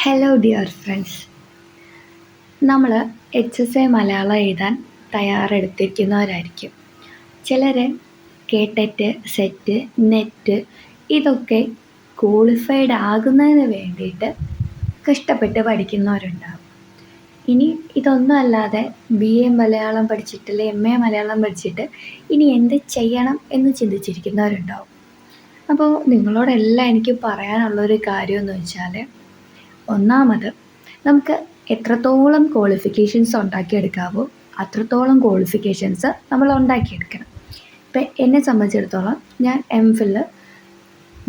Hello dear friends. നമ്മൾ HSA Malayalam എഴുതാൻ തയ്യാറെടുത്തിരിക്കുന്നവരായിരിക്കും. ചിലർ കേട്ടറ്റ്, സെറ്റ്, നെറ്റ് ഇതൊക്കെ ക്വാളിഫൈഡ് ആകുന്നതിന് വേണ്ടിയിട്ട് കഷ്ടപ്പെട്ട് പഠിക്കുന്നവരുണ്ടാകും. ഇനി ഇതൊന്നും അല്ലാതെ BA മലയാളം പഠിച്ചിട്ട് അല്ലെങ്കിൽ MA മലയാളം പഠിച്ചിട്ട് ഇനി എന്ത് ചെയ്യണം എന്ന് ചിന്തിച്ചിരിക്കുന്നവരുണ്ടാവും. അപ്പോൾ നിങ്ങളോടെല്ലാം എനിക്ക് പറയാനുള്ളൊരു കാര്യമെന്ന് വെച്ചാൽ, ഒന്നാമത് നമുക്ക് എത്രത്തോളം ക്വാളിഫിക്കേഷൻസ് ഉണ്ടാക്കിയെടുക്കാവോ അത്രത്തോളം ക്വാളിഫിക്കേഷൻസ് നമ്മൾ ഉണ്ടാക്കിയെടുക്കണം. ഇപ്പം എന്നെ സംബന്ധിച്ചിടത്തോളം ഞാൻ MPhil,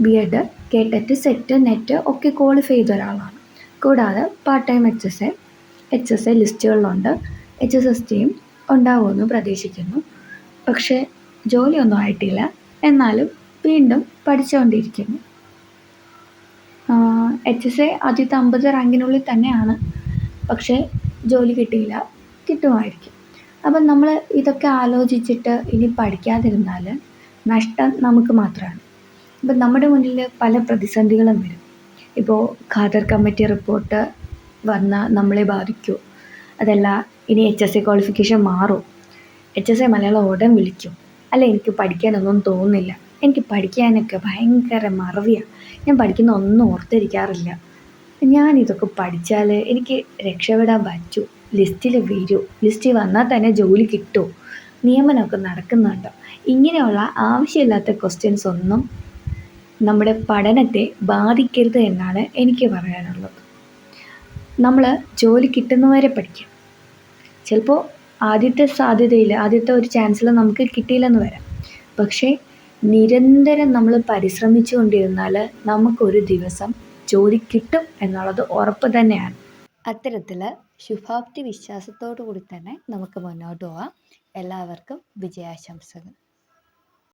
B.Ed, കേട്ടറ്റ്, സെറ്റ്, നെറ്റ് ഒക്കെ ക്വാളിഫൈ ചെയ്ത ഒരാളാണ്. കൂടാതെ പാർട്ട് ടൈം HSA ലിസ്റ്റുകളിലുണ്ട്. HSSTയും ഉണ്ടാവുമെന്ന് പ്രതീക്ഷിക്കുന്നു. പക്ഷേ ജോലിയൊന്നും ആയിട്ടില്ല, എന്നാലും വീണ്ടും പഠിച്ചുകൊണ്ടിരിക്കുന്നു. HSA ആദ്യത്തെ 50 റാങ്കിനുള്ളിൽ തന്നെയാണ്, പക്ഷേ ജോലി കിട്ടിയില്ല, കിട്ടുമായിരിക്കും. അപ്പം നമ്മൾ ഇതൊക്കെ ആലോചിച്ചിട്ട് ഇനി പഠിക്കാതിരുന്നാൽ നഷ്ടം നമുക്ക് മാത്രമാണ്. ഇപ്പം നമ്മുടെ മുന്നിൽ പല പ്രതിസന്ധികളും വരും. ഇപ്പോൾ ഖാദർ കമ്മിറ്റി റിപ്പോർട്ട് വന്നാൽ നമ്മളെ ബാധിക്കുമോ? അതല്ല, ഇനി HSA ക്വാളിഫിക്കേഷൻ മാറും, HSA മലയാളം ഉടൻ വിളിക്കും, അല്ല എനിക്ക് പഠിക്കാനൊന്നും തോന്നുന്നില്ല, എനിക്ക് പഠിക്കാനൊക്കെ ഭയങ്കര മറവിയാണ്, ഞാൻ പഠിക്കുന്ന ഒന്നും ഓർത്തിരിക്കാറില്ല, ഞാനിതൊക്കെ പഠിച്ചാൽ എനിക്ക് രക്ഷപ്പെടാൻ പറ്റൂ, ലിസ്റ്റിൽ വരൂ, ലിസ്റ്റിൽ വന്നാൽ തന്നെ ജോലി കിട്ടുമോ, നിയമനമൊക്കെ നടക്കുന്നുണ്ടോ? ഇങ്ങനെയുള്ള ആവശ്യമില്ലാത്ത ക്വസ്റ്റ്യൻസ് ഒന്നും നമ്മുടെ പഠനത്തെ ബാധിക്കരുത് എന്നാണ് എനിക്ക് പറയാനുള്ളത്. നമ്മൾ ജോലി കിട്ടുന്നവരെ പഠിക്കാം. ചിലപ്പോൾ ആദ്യത്തെ സാധ്യതയിൽ, ആദ്യത്തെ ഒരു ചാൻസിൽ നമുക്ക് കിട്ടിയില്ലെന്ന് വരാം. പക്ഷേ നിരന്തരം നമ്മൾ പരിശ്രമിച്ചു കൊണ്ടിരുന്നാൽ നമുക്കൊരു ദിവസം ജോലി കിട്ടും എന്നുള്ളത് ഉറപ്പ് തന്നെയാണ്. അത്തരത്തിൽ ശുഭാപ്തി വിശ്വാസത്തോടു കൂടി തന്നെ നമുക്ക് മുന്നോട്ട് പോകാം. എല്ലാവർക്കും വിജയാശംസകൾ.